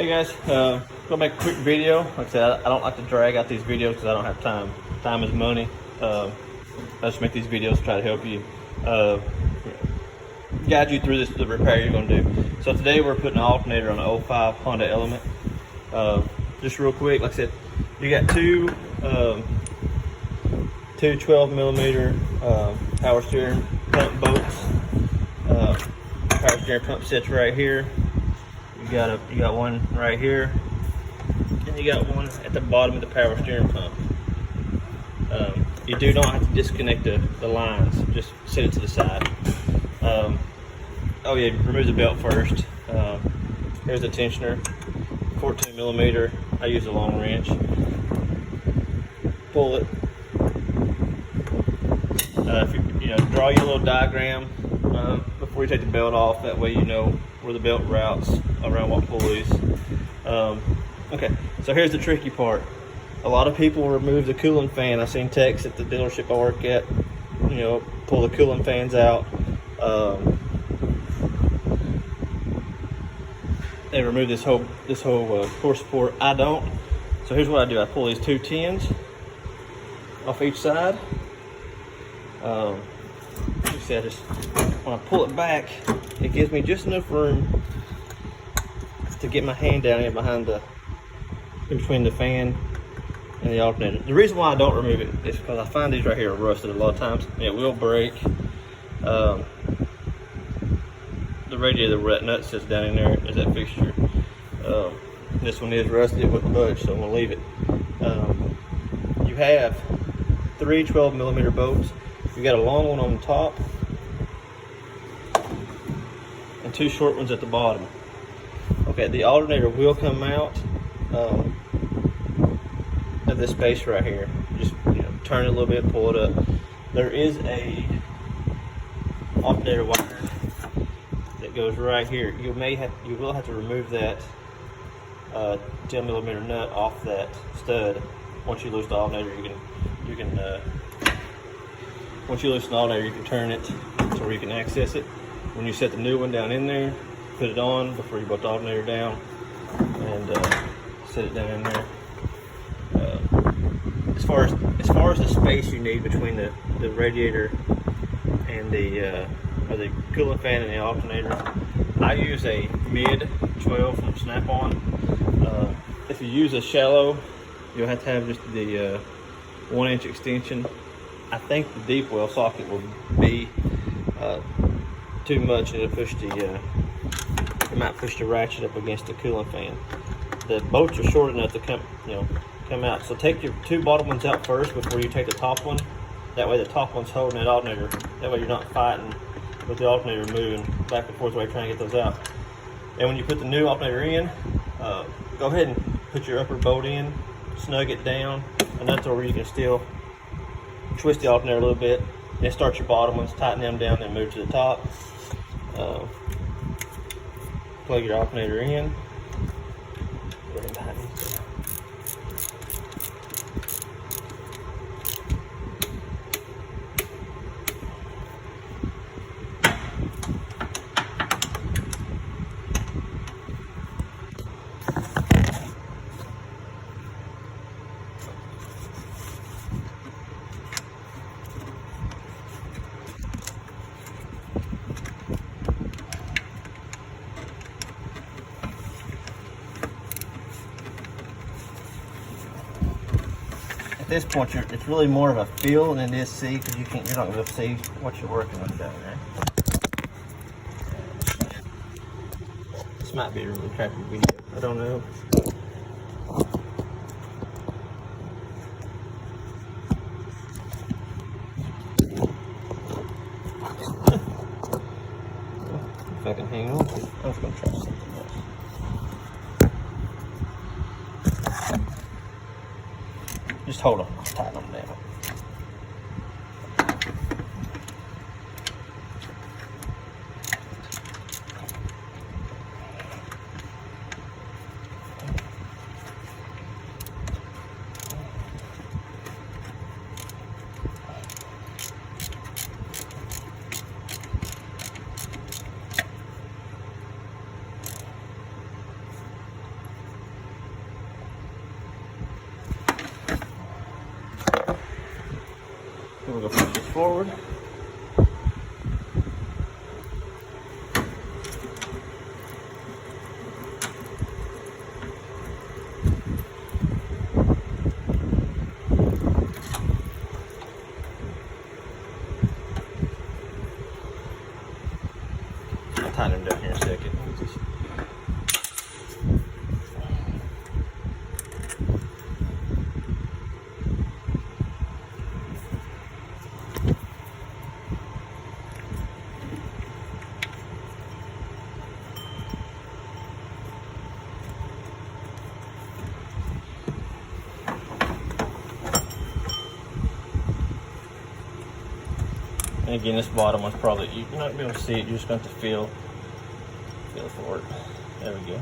Hey guys, gonna make a quick video. Like I said, I don't like to drag out these videos because I don't have time. Time is money. I just make these videos, try to help you, guide you through the repair you're gonna do. So today we're putting an alternator on an 05 Honda Element. Just real quick, like I said, you got two 12mm power steering pump bolts. Power steering pump sets right here. You got one right here, and you got one at the bottom of the power steering pump. You do not have to disconnect the lines, just set it to the side. Oh yeah, remove the belt first. Here's the tensioner, 14mm. I use a long wrench. Pull it. If you draw your little diagram before you take the belt off. That way you know where the belt routes around what pulleys. Okay, so here's the tricky part. A lot of people remove the cooling fan. I've seen techs at the dealership I work at, pull the cooling fans out. They remove this whole core support. I don't. So here's what I do. I pull these two tins off each side. You see, when I pull it back, it gives me just enough room to get my hand down here in between the fan and the alternator. The reason why I don't remove it is because I find these right here are rusted a lot of times. It will break. The radiator where that nut sits down in there is that fixture. This one is rusted, it wouldn't budge, so I'm gonna leave it. You have three 12mm bolts. You got a long one on the top and two short ones at the bottom. Okay, the alternator will come out of this space right here. Just turn it a little bit, pull it up. There is a alternator wire that goes right here. You will have to remove that 10mm nut off that stud. Once you lose the alternator, once you loosen the alternator, you can turn it to where you can access it. When you set the new one down in there, put it on before you put the alternator down, and set it down in there. As far as the space you need between the radiator and the cooling fan and the alternator, I use a mid 12 from Snap-on. If you use a shallow, you'll have to have just the 1-inch extension. I think the deep well socket will be too much, and it might push the ratchet up against the cooling fan. The bolts are short enough to come out. So take your two bottom ones out first before you take the top one. That way the top one's holding that alternator. That way you're not fighting with the alternator moving back and forth while you're trying to get those out. And when you put the new alternator in, go ahead and put your upper bolt in, snug it down enough to where you can still twist the alternator a little bit. Then start your bottom ones, tighten them down, then move to the top. Plug your alternator in. At this point, it's really more of a feel than it is see, because you're not going to see what you're working with down there. This might be a really crappy video. I don't know. If I can hang on, I'm just going to try something else. Just hold on, I'll tighten them down. forward. I'll tighten them down here in a second. And again, this bottom one's probably, you're not going to be able to see it, you're just going to have to feel for it. There we go.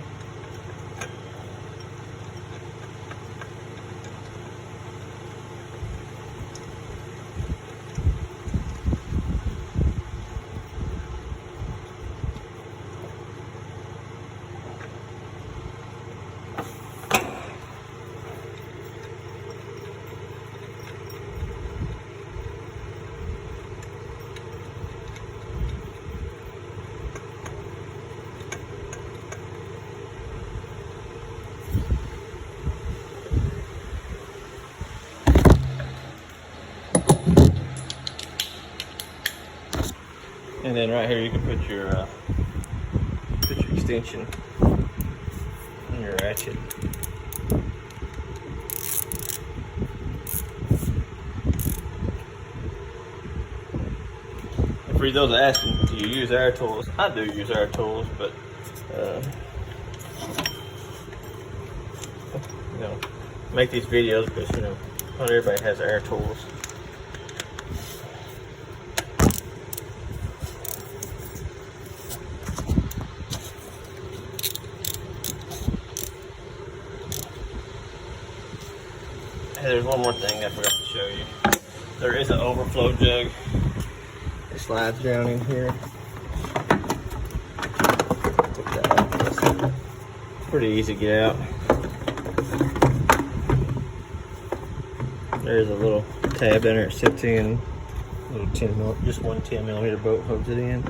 And then right here you can put your extension and your ratchet. And for those asking, do you use air tools? I do use air tools, but you know, make these videos because you know not everybody has air tools. Hey, there's one more thing I forgot to show you. There is an overflow jug. It slides down in here. Take that out. It's pretty easy to get out. There's a little tab in there it sits in. Little 10 just one 10mm bolt holds it in.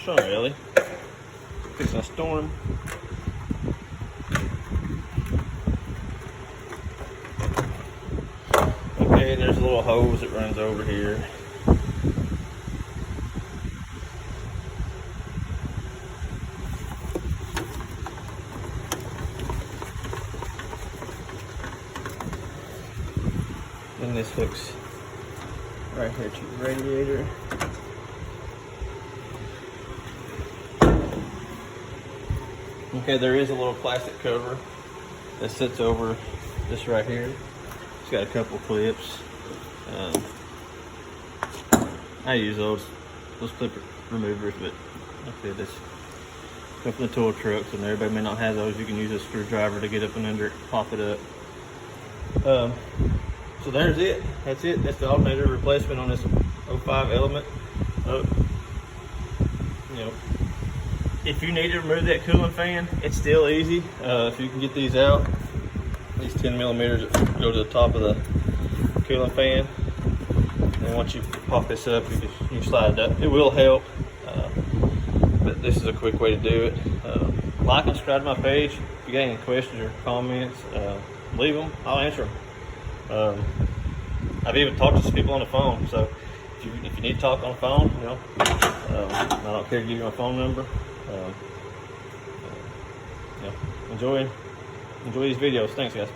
Not really. Fixing a storm. Okay, and there's a little hose that runs over here. And this hooks right here to the radiator. Okay, there is a little plastic cover that sits over this right here. It's got a couple clips. I use those clip removers, but okay, this come from the tool trucks, and everybody may not have those. You can use a screwdriver to get up and under it, pop it up. So there's it. That's it. That's the alternator replacement on this 05 Element. You know, if you need to remove that cooling fan, it's still easy. If you can get these out, these 10mm that go to the top of the cooling fan, and once you pop this up, you can slide it up. It will help, but this is a quick way to do it. Like and subscribe to my page. If you got any questions or comments, leave them. I'll answer them. I've even talked to some people on the phone, so if you need to talk on the phone, you know, I don't care to give you my phone number. You know, enjoy these videos. Thanks, guys.